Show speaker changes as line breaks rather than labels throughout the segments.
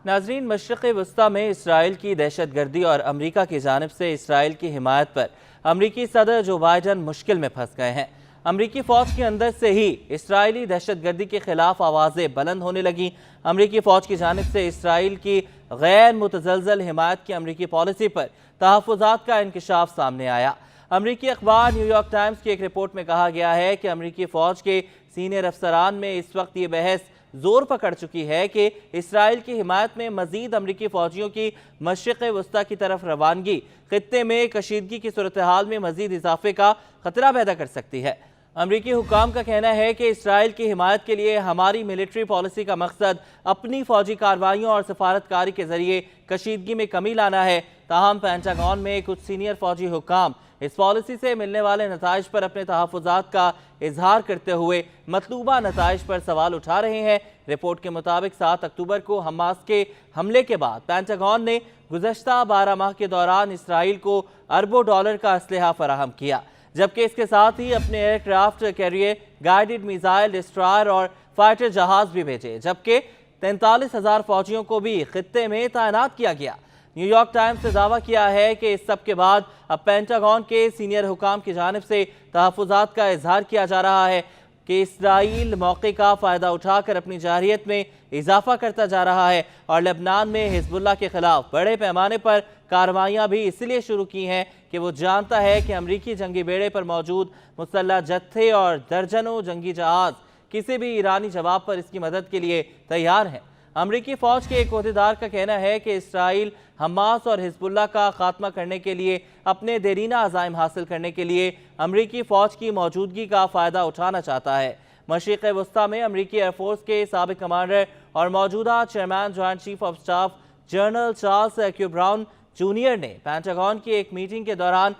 ناظرین، مشرق وسطی میں اسرائیل کی دہشت گردی اور امریکہ کی جانب سے اسرائیل کی حمایت پر امریکی صدر جو بائیڈن مشکل میں پھنس گئے ہیں۔ امریکی فوج کے اندر سے ہی اسرائیلی دہشت گردی کے خلاف آوازیں بلند ہونے لگیں۔ امریکی فوج کی جانب سے اسرائیل کی غیر متزلزل حمایت کی امریکی پالیسی پر تحفظات کا انکشاف سامنے آیا۔ امریکی اخبار نیو یارک ٹائمز کی ایک رپورٹ میں کہا گیا ہے کہ امریکی فوج کے سینئر افسران میں اس وقت یہ بحث زور پکڑ چکی ہے کہ اسرائیل کی حمایت میں مزید امریکی فوجیوں کی مشرق وسطی کی طرف روانگی خطے میں کشیدگی کی صورتحال میں مزید اضافے کا خطرہ پیدا کر سکتی ہے۔ امریکی حکام کا کہنا ہے کہ اسرائیل کی حمایت کے لیے ہماری ملٹری پالیسی کا مقصد اپنی فوجی کارروائیوں اور سفارتکاری کے ذریعے کشیدگی میں کمی لانا ہے۔ تاہم پینٹاگون میں کچھ سینئر فوجی حکام اس پالیسی سے ملنے والے نتائج پر اپنے تحفظات کا اظہار کرتے ہوئے مطلوبہ نتائج پر سوال اٹھا رہے ہیں۔ رپورٹ کے مطابق 7 اکتوبر کو حماس کے حملے کے بعد پینٹاگون نے گزشتہ 12 ماہ کے دوران اسرائیل کو اربوں ڈالر کا اسلحہ فراہم کیا، جبکہ اس کے ساتھ ہی اپنے aircraft carrier, guided missile destroyer اور فائٹر جہاز بھی بھیجے، جبکہ 43,000 فوجیوں کو بھی خطے میں تعینات کیا گیا۔ نیو یارک ٹائمز نے دعویٰ کیا ہے کہ اس سب کے بعد اب پینٹاگون کے سینئر حکام کی جانب سے تحفظات کا اظہار کیا جا رہا ہے کہ اسرائیل موقع کا فائدہ اٹھا کر اپنی جارحیت میں اضافہ کرتا جا رہا ہے اور لبنان میں حزب اللہ کے خلاف بڑے پیمانے پر کارروائیاں بھی اس لیے شروع کی ہیں کہ وہ جانتا ہے کہ امریکی جنگی بیڑے پر موجود مسلح جتھے اور درجنوں جنگی جہاز کسی بھی ایرانی جواب پر اس کی مدد کے لیے تیار ہیں۔ امریکی فوج کے ایک عہدیدار کا کہنا ہے کہ اسرائیل حماس اور حزب اللہ کا خاتمہ کرنے کے لیے اپنے دیرینہ عزائم حاصل کرنے کے لیے امریکی فوج کی موجودگی کا فائدہ اٹھانا چاہتا ہے۔ مشرق وسطی میں امریکی ایئر فورس کے سابق کمانڈر اور موجودہ chairman joint chief of staff general Charles Q Brown junior نے پینٹاگون کی ایک میٹنگ کے دوران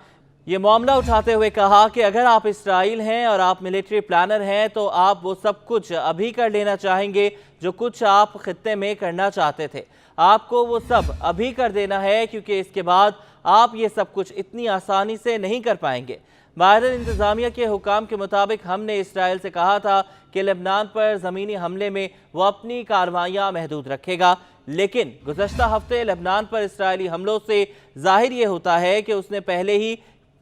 یہ معاملہ اٹھاتے ہوئے کہا کہ اگر آپ اسرائیل ہیں اور آپ ملٹری پلانر ہیں تو آپ وہ سب کچھ ابھی کر لینا چاہیں گے جو کچھ آپ خطے میں کرنا چاہتے تھے۔ آپ کو وہ سب ابھی کر دینا ہے کیونکہ اس کے بعد آپ یہ سب کچھ اتنی آسانی سے نہیں کر پائیں گے۔ بائیڈن انتظامیہ کے حکام کے مطابق ہم نے اسرائیل سے کہا تھا کہ لبنان پر زمینی حملے میں وہ اپنی کارروائیاں محدود رکھے گا، لیکن گزشتہ ہفتے لبنان پر اسرائیلی حملوں سے ظاہر یہ ہوتا ہے کہ اس نے پہلے ہی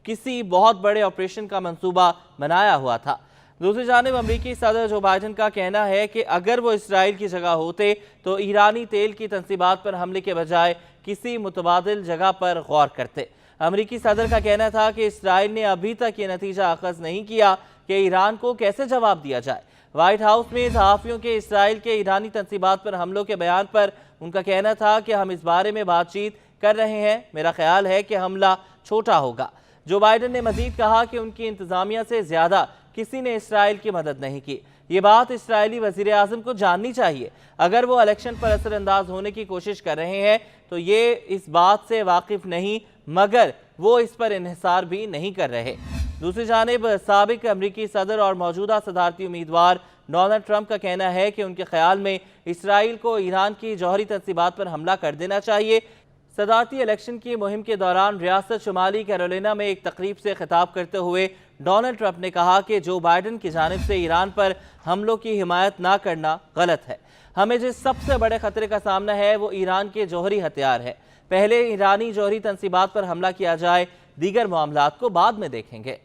کسی بہت بڑے آپریشن کا منصوبہ بنایا ہوا تھا۔ دوسری جانب امریکی صدر جو بائیڈن کا کہنا ہے کہ اگر وہ اسرائیل کی جگہ ہوتے تو ایرانی تیل کی تنصیبات پر حملے کے بجائے کسی متبادل جگہ پر غور کرتے۔ امریکی صدر کا کہنا تھا کہ اسرائیل نے ابھی تک یہ نتیجہ اخذ نہیں کیا کہ ایران کو کیسے جواب دیا جائے۔ وائٹ ہاؤس میں صحافیوں کے اسرائیل کے ایرانی تنصیبات پر حملوں کے بیان پر ان کا کہنا تھا کہ ہم اس بارے میں بات چیت کر رہے ہیں، میرا خیال ہے کہ حملہ چھوٹا ہوگا۔ جو بائیڈن نے مزید کہا کہ ان کی انتظامیہ سے زیادہ کسی نے اسرائیل کی مدد نہیں کی۔ یہ بات اسرائیلی وزیر اعظم کو جاننی چاہیے۔ اگر وہ الیکشن پر اثر انداز ہونے کی کوشش کر رہے ہیں تو یہ اس بات سے واقف نہیں، مگر وہ اس پر انحصار بھی نہیں کر رہے۔ دوسری جانب سابق امریکی صدر اور موجودہ صدارتی امیدوار ڈونلڈ ٹرمپ کا کہنا ہے کہ ان کے خیال میں اسرائیل کو ایران کی جوہری تنصیبات پر حملہ کر دینا چاہیے۔ صدارتی الیکشن کی مہم کے دوران ریاست شمالی کیرولینا میں ایک تقریب سے خطاب کرتے ہوئے ڈونلڈ ٹرمپ نے کہا کہ جو بائیڈن کی جانب سے ایران پر حملوں کی حمایت نہ کرنا غلط ہے۔ ہمیں جس سب سے بڑے خطرے کا سامنا ہے وہ ایران کے جوہری ہتھیار ہے۔ پہلے ایرانی جوہری تنصیبات پر حملہ کیا جائے، دیگر معاملات کو بعد میں دیکھیں گے۔